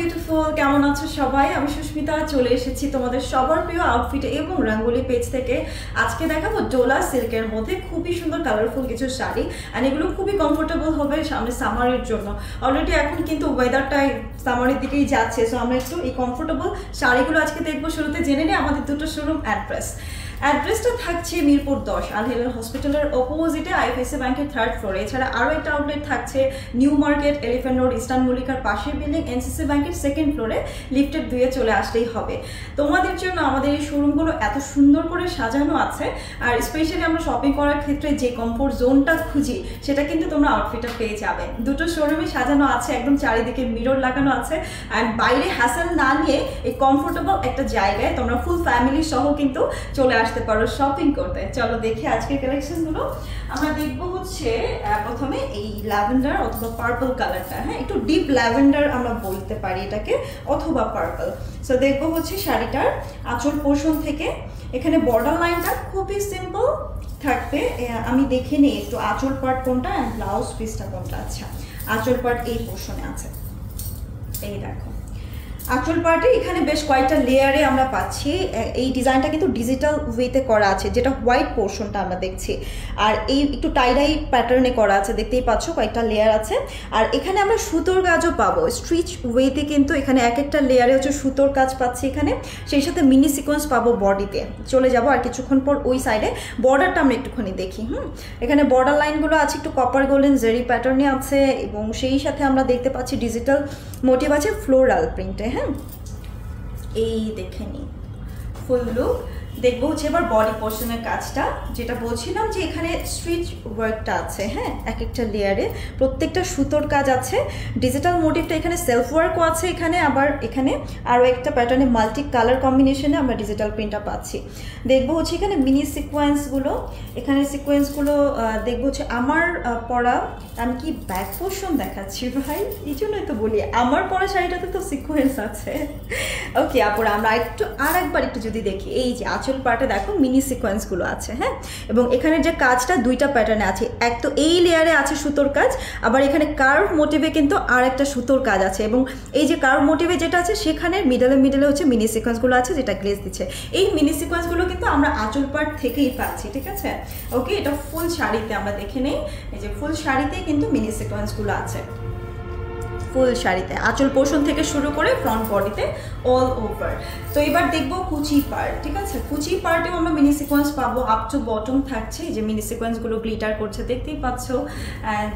Beautiful, কেমন আছো সবাই? আমি সুস্মিতা চলে এসেছি তোমাদের সবার প্রিয় আউটফিট এবং রঙ্গোলি পেজ থেকে। আজকে দেখাবো ডোলা সিল্কের মধ্যে খুবই সুন্দর কালারফুল কিছু শাড়ি, আর এগুলো খুবই কমফোর্টেবল হবে সামনে সামারের জন্য। অলরেডি এখন কিন্তু ওয়েদারটাই সামারের দিকেই যাচ্ছে, সো আমরা একটু এই কমফোর্টেবল শাড়িগুলো আজকে দেখবো। শুরুতে জেনে নিই আমাদের দুটো শোরুম অ্যাড্রেসটা থাকছে মিরপুর 10 আল হিলাল হসপিটালের অপোজিটে আইএফআইসি ব্যাংকের 3rd ফ্লোরে। এছাড়া আরও একটা আউটলেট থাকছে New Market, Elephant Road, Eastern মল্লিকার পাশের বিল্ডিং এনসিসি ব্যাংকের 2nd ফ্লোরে, লিফটের 2-এ চলে আসলেই হবে। তোমাদের জন্য আমাদের এই শোরুমগুলো এত সুন্দর করে সাজানো আছে, আর স্পেশালি আমরা শপিং করার ক্ষেত্রে যে কমফোর্ট জোনটা খুঁজি সেটা কিন্তু তোমরা আউটফিটটা পেয়ে যাবে। দুটো শোরুমে সাজানো আছে, একদম চারিদিকে মিরর লাগানো আছে, অ্যান্ড বাইরে হ্যাসেল না নিয়ে এই কমফোর্টেবল একটা জায়গায় তোমরা ফুল ফ্যামিলি সহ কিন্তু চলে আসতে পারো শপিং করতে। চলো দেখি আজকের কালেকশনগুলো। আমরা দেখবো হচ্ছে প্রথমে এই ল্যাভেন্ডার অথবা পার্পল কালারটা, হ্যাঁ একটু ডিপ ল্যাভেন্ডার আমরা বলতে পারি এটাকে, অথবা পার্পল। সো দেখবো হচ্ছে শাড়িটার আঁচল পোর্শন থেকে। এখানে বর্ডার লাইনটা খুবই সিম্পল থাকবে। আমি দেখে নিই একটু আঁচল পার্ট কোনটা অ্যান্ড ব্লাউজ পিসটা কোনটা। আচ্ছা, আঁচল পার্ট এই পোর্শনে আছে, এই দেখো আঁচল পার্টে এখানে বেশ কয়েকটা লেয়ারে আমরা পাচ্ছি। এই ডিজাইনটা কিন্তু ডিজিটাল ওয়েতে করা আছে, যেটা হোয়াইট পোর্শনটা আমরা দেখছি, আর এই একটু টাইডাই প্যাটার্নে করা আছে, দেখতেই পাচ্ছ কয়েকটা লেয়ার আছে। আর এখানে আমরা সুতোর কাজও পাবো স্ট্রিচ ওয়েতে, কিন্তু এখানে এক একটা লেয়ারে হচ্ছে সুতোর কাজ পাচ্ছি এখানে, সেই সাথে মিনি সিকোয়েন্স পাবো বডিতে। চলে যাব আর কিছুক্ষণ পর ওই সাইডে। বর্ডারটা আমরা একটুখানি দেখি। এখানে বর্ডার লাইনগুলো আছে একটু কপার গোল্ডেন জেরি প্যাটার্নে আছে, এবং সেই সাথে আমরা দেখতে পাচ্ছি ডিজিটাল মোটিভ আছে ফ্লোরাল প্রিন্টে। হ্যাঁ, এই দেখে নিই ফুল লুক। দেখবো হচ্ছে এবার বডি পোর্শনের কাজটা, যেটা বলছিলাম যে এখানে স্ট্রিচ ওয়ার্কটা আছে। হ্যাঁ, এক একটা লেয়ারে প্রত্যেকটা সুতোর কাজ আছে, ডিজিটাল মোটিভটা এখানে সেলফ ওয়ার্কও আছে এখানে, আবার এখানে আরও একটা প্যাটার্নে মাল্টি কালার কম্বিনেশনে আমরা ডিজিটাল প্রিন্টটা পাচ্ছি। দেখবো হচ্ছে এখানে মিনি সিকোয়েন্সগুলো, এখানে সিকোয়েন্সগুলো দেখবো হচ্ছে আমার পরা। আমি কি ব্যাক পোর্শন দেখাচ্ছি ভাই, এই জন্যই তো বলি আমার পরা শাড়িটাতে তো সিকোয়েন্স আছে। ওকে আপুর, আমরা আরেকবার একটু যদি দেখি, এই যে আঁচল পার্টে দেখো মিনি সিকোয়েন্সগুলো আছে। হ্যাঁ, এবং এখানে যে কাজটা দুইটা প্যাটার্নে আছে, এক তো এই লেয়ারে আছে সুতোর কাজ, আবার এখানে কার্ভ মোটিভে কিন্তু আর একটা সুতোর কাজ আছে, এবং এই যে কার্ভ মোটিভে যেটা আছে সেখানে মিডলে হচ্ছে মিনি সিকোয়েন্সগুলো আছে, যেটা গ্লেজ দিচ্ছে। এই মিনি সিকোয়েন্সগুলো কিন্তু আমরা আঁচল পার্ট থেকেই পাচ্ছি, ঠিক আছে? ওকে, এটা ফুল শাড়িতে আমরা দেখে নেই। এই যে ফুল শাড়িতে কিন্তু মিনি সিকোয়েন্সগুলো আছে, ফুল শাড়িতে আঁচল পোর্শন থেকে শুরু করে ফ্রন্ট বডিতে অল ওভার। তো এবার দেখবো কুচি পার্ট, ঠিক আছে? কুচি পার্টেও আমরা মিনি সিকোয়েন্স পাবো, আপ টু বটম থাকছে। এই যে মিনি সিকোয়েন্সগুলো গ্লিটার করছে, দেখতেই পাচ্ছ।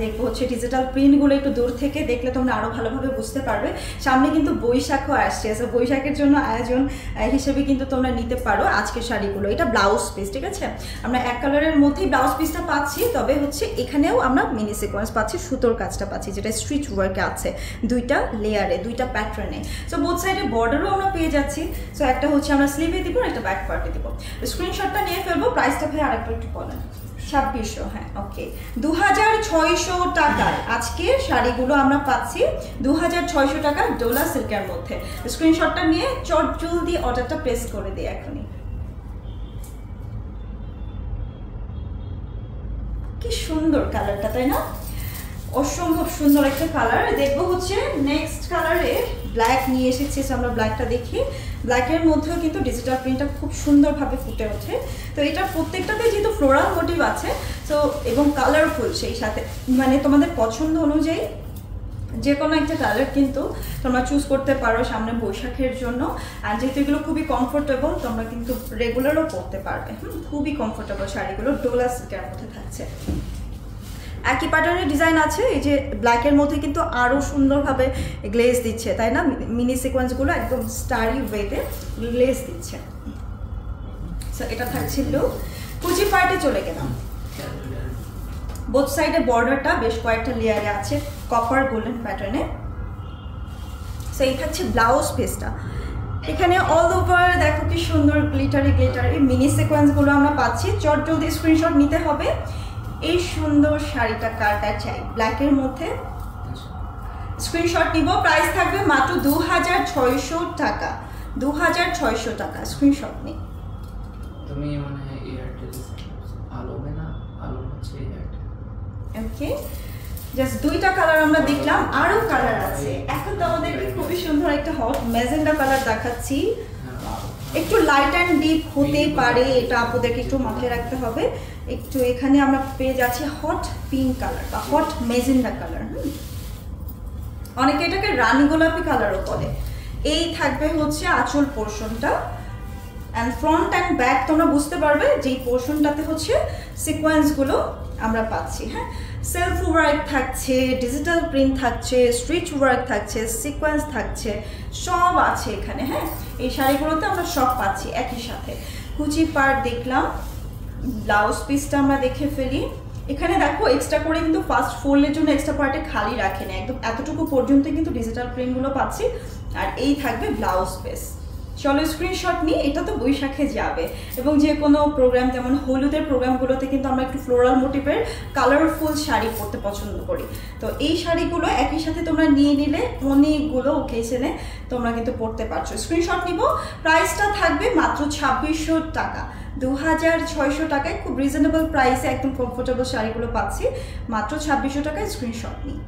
দেখবো হচ্ছে ডিজিটাল প্রিন্টগুলো একটু দূর থেকে দেখলে তোমরা আরও ভালোভাবে বুঝতে পারবে। সামনে কিন্তু বৈশাখও আসছে, সো বৈশাখের জন্য আয়োজন হিসেবে কিন্তু তোমরা নিতে পারো আজকের শাড়িগুলো। এটা ব্লাউজ পিস, ঠিক আছে? আমরা এক কালারের মধ্যেই ব্লাউজ পিসটা পাচ্ছি, তবে হচ্ছে এখানেও আমরা মিনি সিকোয়েন্স পাচ্ছি, সুতোর কাজটা পাচ্ছি, যেটা স্ট্রিচ ওয়ার্কে আছে দুইটা লেয়ারে, দুইটা প্যাটার্নে। সো বোথ সাইডে বর্ডারও আমরা পেয়ে যাচ্ছি। সো একটা হচ্ছে আমরা স্লিভে দিব, একটা ব্যাক পার্টে দিব। স্ক্রিনশটটা নিয়ে ফেলবো। প্রাইসটা ভাই আরেকটা একটু বলেন। 2600, হ্যাঁ ওকে। 2600 টাকায় আজকে শাড়িগুলো আমরা পাচ্ছি 2600 টাকা ডোলা সিল্কের মধ্যে। স্ক্রিনশটটা নিয়ে চট জলদি অর্ডারটা প্লেস করে দিই এখনই। কি সুন্দর কালারটা, তাই না? অসম্ভব সুন্দর একটা কালার। দেখবো হচ্ছে নেক্সট কালারে ব্ল্যাক নিয়ে এসেছি, আমরা ব্ল্যাকটা দেখি। ব্ল্যাকের মধ্যেও কিন্তু ডিজিটাল প্রিন্টটা খুব সুন্দরভাবে ফুটে ওঠে। তো এটা প্রত্যেকটাতে যেহেতু ফ্লোরাল মোটিভ আছে, তো এবং কালারফুল, সেই সাথে মানে তোমাদের পছন্দ অনুযায়ী যে কোনো একটা কালার কিন্তু তোমরা চুজ করতে পারো সামনে বৈশাখের জন্য। আর যেহেতু এগুলো খুবই কমফোর্টেবল, তোমরা কিন্তু রেগুলারও পরতে পারবে। খুবই কমফোর্টেবল শাড়িগুলো ডোলা সিল্কের মধ্যে থাকছে। একই প্যাটার্নের ডিজাইন আছে, এই যে ব্ল্যাকের মধ্যে কিন্তু আরও সুন্দরভাবে গ্লেজ দিচ্ছে, তাই না? মিনি সিকোয়েন্সগুলো একদম স্টারি ওয়েতে গ্লেজ দিচ্ছে। সো এটা থাকছিল। কুচি পার্টে চলে গেলাম। বোথ সাইডে বর্ডারটা বেশ কয়েকটা লেয়ারে আছে, কপার গোল্ডেন প্যাটার্নে। সো এই থাকছে ব্লাউজ পিসটা। এখানে অল ওভার দেখো কি সুন্দর গ্লিটারি মিনি সিকোয়েন্সগুলো আমরা পাচ্ছি। চট জলদি স্ক্রিনশট নিতে হবে। এই সুন্দর শাড়িটা কারটা চাই ব্ল্যাকের মধ্যে, স্ক্রিনশট নিব। প্রাইস থাকবে মাত্র 2600 টাকা। 2600 টাকা। স্ক্রিনশট নেই। তুমি মানে এয়ারটেল আলো না আলো হচ্ছে এয়ারটেল। ওকে, জাস্ট দুইটা কালার আমরা দেখলাম, আরো কালার আছে। এখন তো আমাদেরকে খুবই সুন্দর ম্যাজেন্ডা কালার দেখাচ্ছি, একটু লাইট অ্যান্ড ডিপ হতেই পারে, এটা আপনাদেরকে একটু মাথায় রাখতে হবে। একটু এখানে আমরা পেয়ে যাচ্ছি হট পিঙ্ক কালার বা হট ম্যাজেন্ডা কালার, অনেকে এটাকে রানী গোলাপি কালারও বলে। এই থাকবে হচ্ছে আঁচল পোর্শনটা, অ্যান্ড ফ্রন্ট অ্যান্ড ব্যাক তোমরা বুঝতে পারবে যেই পোর্শনটাতে হচ্ছে সিকোয়েন্সগুলো আমরা পাচ্ছি। হ্যাঁ, সেলফ ওয়ার্ক থাকছে, ডিজিটাল প্রিন্ট থাকছে, স্ট্রিচ ওয়ার্ক থাকছে, সিকোয়েন্স থাকছে, সব আছে এখানে। হ্যাঁ, এই শাড়িগুলোতে আমরা সব পাচ্ছি একই সাথে। কুচি পার্ট দেখলাম, ব্লাউজ পিসটা আমরা দেখে ফেলি। এখানে দেখো এক্সট্রা করে কিন্তু ফার্স্ট ফোল্ডের জন্য এক্সট্রা পার্টে খালি রাখে না, একদম এতটুকু পর্যন্ত কিন্তু ডিজিটাল প্রিন্টগুলো পাচ্ছি। আর এই থাকবে ব্লাউজ পিস। চলো স্ক্রিনশট নিই, এটা তো বৈশাখে যাবে এবং যে কোনো প্রোগ্রাম, যেমন হলুদের প্রোগ্রামগুলোতে কিন্তু আমরা একটু ফ্লোরাল মোটিভের কালারফুল শাড়ি পরতে পছন্দ করি। তো এই শাড়িগুলো একই সাথে তোমরা নিয়ে নিলে অনেকগুলো ওকেশনে তোমরা কিন্তু পরতে পারছো। স্ক্রিনশট নিব, প্রাইসটা থাকবে মাত্র 2600 টাকা, 2600 টাকায় খুব রিজনেবল প্রাইসে একদম কমফোর্টেবল শাড়িগুলো পাচ্ছি মাত্র 2600 টাকায়। স্ক্রিনশট নিই।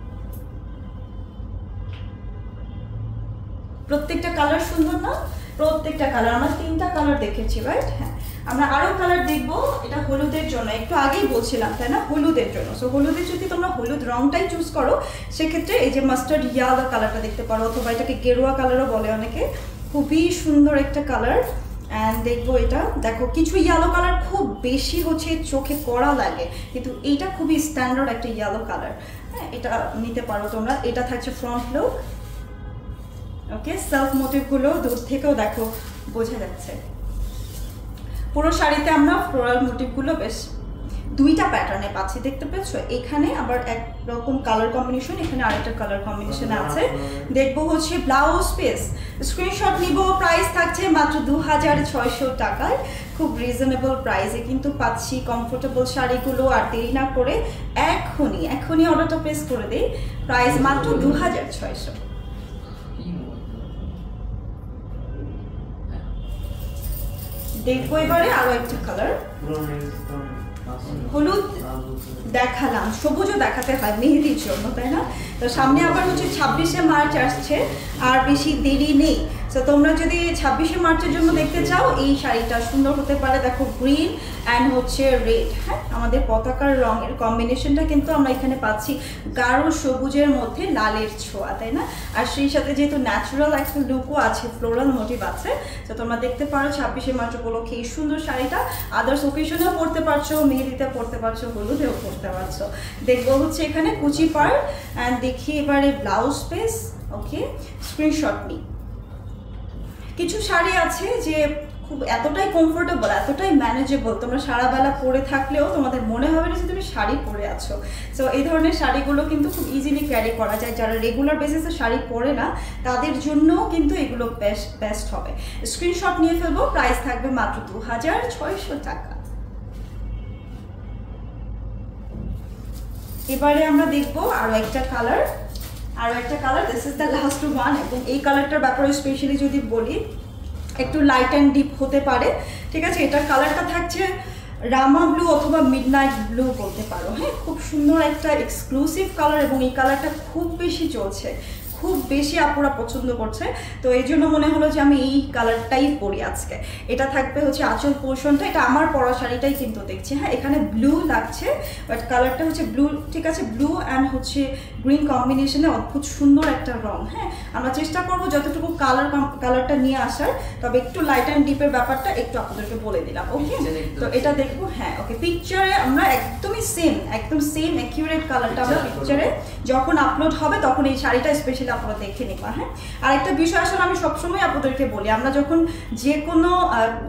প্রত্যেকটা কালার সুন্দর না? প্রত্যেকটা কালার, আমরা 3টা কালার দেখেছি, রাইট? হ্যাঁ, আমরা আরও কালার দেখবো। এটা হলুদের জন্য, একটু আগেই বলছিলাম তাই না, হলুদের জন্য। সো হলুদের যদি তোমরা হলুদ রংটাই চুজ করো সেক্ষেত্রে এই যে মাস্টার্ড ইয়ালো কালারটা দেখতে পারো, অথবা এটাকে গেরুয়া কালারও বলে অনেকে। খুবই সুন্দর একটা কালার। অ্যান্ড দেখবো এটা, দেখো কিছু ইয়েলো কালার খুব বেশি হচ্ছে চোখে কড়া লাগে, কিন্তু এইটা খুবই স্ট্যান্ডার্ড একটা ইয়েলো কালার। হ্যাঁ, এটা নিতে পারো তোমরা। এটা থাকছে ফ্রন্ট লুক। ওকে, সেলফ মোটিভগুলো দূর থেকেও দেখো বোঝা যাচ্ছে। পুরো শাড়িতে আমরা ফ্লোরাল মোটিভগুলো বেশ 2টা প্যাটার্নে পাচ্ছি, দেখতে পাচ্ছ? এখানে আবার একরকম কালার কম্বিনেশন, এখানে আরেকটা কালার কম্বিনেশন আছে। দেখবো হচ্ছে ব্লাউজ পিস। স্ক্রিনশট নিব, প্রাইস থাকছে মাত্র 2600 টাকায়। খুব রিজনেবল প্রাইসে কিন্তু পাচ্ছি কমফোর্টেবল শাড়িগুলো। আর দেরি না করে এখনই অর্ডারটা প্লেস করে দিই। প্রাইস মাত্র 2600। দেখবো এবারে আরো একটা কালার, হলুদ দেখালাম, সবুজও দেখাতে হয় মেহেদির জন্য, তাই না? তো সামনে আবার হচ্ছে 26শে মার্চ আসছে, আর বেশি দেরি নেই। তো তোমরা যদি 26শে মার্চের জন্য দেখতে চাও, এই শাড়িটা সুন্দর হতে পারে। দেখো গ্রিন অ্যান্ড হচ্ছে রেড, হ্যাঁ, আমাদের পতাকার রঙের কম্বিনেশনটা কিন্তু আমরা এখানে পাচ্ছি গাঢ় সবুজের মধ্যে লালের ছোঁয়া, তাই না? আর সেই সাথে যেহেতু ন্যাচারাল একটা লুকও আছে, ফ্লোরাল মোটিভ আছে, তো তোমরা দেখতে পারো 26শে মার্চ উপলক্ষে এই সুন্দর শাড়িটা আদার্স ওকেশনেও পরতে পারছো, মেহেদিতে পরতে পারছো, হলুদেও পরতে পারছো। দেখবো হচ্ছে এখানে কুচি পার্ট অ্যান্ড দেখি এবারে ব্লাউজ পিস। ওকে, স্ক্রিনশট নিই। কিছু শাড়ি আছে যে খুব এতটাই কমফোর্টেবল, এতটাই ম্যানেজেবল, তোমরা সারা বেলা পরে থাকলেও তোমাদের মনে হবে না যে তুমি শাড়ি পরে আছো। সো এই ধরনের শাড়িগুলো কিন্তু খুব ইজিলি ক্যারি করা যায়। যারা রেগুলার বেসিসে শাড়ি পরে না তাদের জন্যও কিন্তু এগুলো বেস্ট হবে। স্ক্রিনশট নিয়ে ফেলবো, প্রাইস থাকবে মাত্র 2600 টাকা। এবারে আমরা দেখবো আরো একটা colour, this is the last one. এবং এই কালারটার ব্যাপারে স্পেশালি যদি বলি, একটু লাইট অ্যান্ড ডিপ হতে পারে, ঠিক আছে? এটার কালারটা থাকছে রামা ব্লু অথবা মিডনাইট ব্লু বলতে পারো। হ্যাঁ, খুব সুন্দর একটা এক্সক্লুসিভ কালার এবং এই কালারটা খুব বেশি চলছে, খুব বেশি আপুরা পছন্দ করছে। তো এই জন্য মনে হলো যে আমি এই কালারটাই পরি আজকে। এটা থাকবে হচ্ছে আঁচল পোর্শনটা, এটা আমার পরা শাড়িটাই কিন্তু দেখছি। হ্যাঁ, এখানে ব্লু লাগছে, বাট কালারটা হচ্ছে ব্লু, ঠিক আছে? ব্লু অ্যান্ড হচ্ছে গ্রিন কম্বিনেশনে অদ্ভুত সুন্দর একটা রং। হ্যাঁ, আমরা চেষ্টা করবো যতটুকু কালারটা নিয়ে আসার, তবে একটু লাইট অ্যান্ড ডিপের ব্যাপারটা একটু আপনাদেরকে বলে দিলাম। ওকে, তো এটা দেখবো। হ্যাঁ, ওকে, পিকচারে আমরা একদম সেম অ্যাকিউরেট কালারটা আমরা পিকচারে যখন আপলোড হবে তখন এই শাড়িটা স্পেশালি আপনারা দেখে নিবা। হ্যাঁ, আর একটা বিষয় আসলে আমি সবসময় আপনাদেরকে বলি, আমরা যখন যে কোনো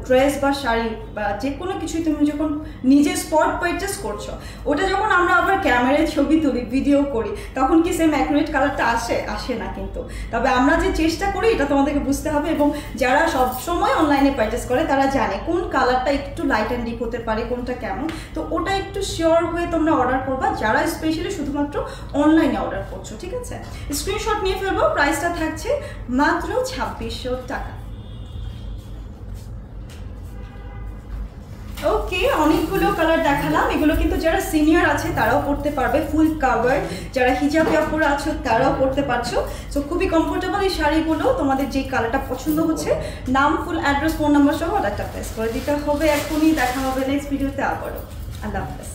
ড্রেস বা শাড়ি বা যে কোনো কিছুই তুমি যখন নিজে স্পট পারচেস করছো, ওটা যখন আমরা আবার ক্যামেরায় ছবি তুলি, ভিডিও করি, তখন কি সেম অ্যাকুরেট কালারটা আসে না কিন্তু। তবে আমরা যে চেষ্টা করি এটা তোমাদেরকে বুঝতে হবে, এবং যারা সবসময় অনলাইনে পারচেস করে তারা জানে কোন কালারটা একটু লাইট অ্যান্ড ডিপ হতে পারে, কোনটা কেমন। তো ওটা একটু শিওর হয়ে তোমরা অর্ডার করবা, যারা স্পেশালি শুধুমাত্র অনলাইনে অর্ডার করছো, ঠিক আছে? স্ক্রিনশট নিয়ে ফেলবো, প্রাইসটা থাকছে মাত্র 2600 টাকা। ওকে, অনেকগুলো কালার দেখালাম। এগুলো কিন্তু যারা সিনিয়র আছে তারাও পড়তে পারবে, ফুল কাভার। যারা হিজাব পরে আছো তারাও পড়তে পারছো। সো খুবই কমফোর্টেবল এই শাড়িগুলো। তোমাদের যে কালারটা পছন্দ হচ্ছে, নাম, ফুল অ্যাড্রেস, ফোন নাম্বার সহ অর্ডারটা প্লেস করে দিতে হবে এখনই। দেখা হবে নেক্সট ভিডিওতে আবারও। আল্লাহ হাফেজ।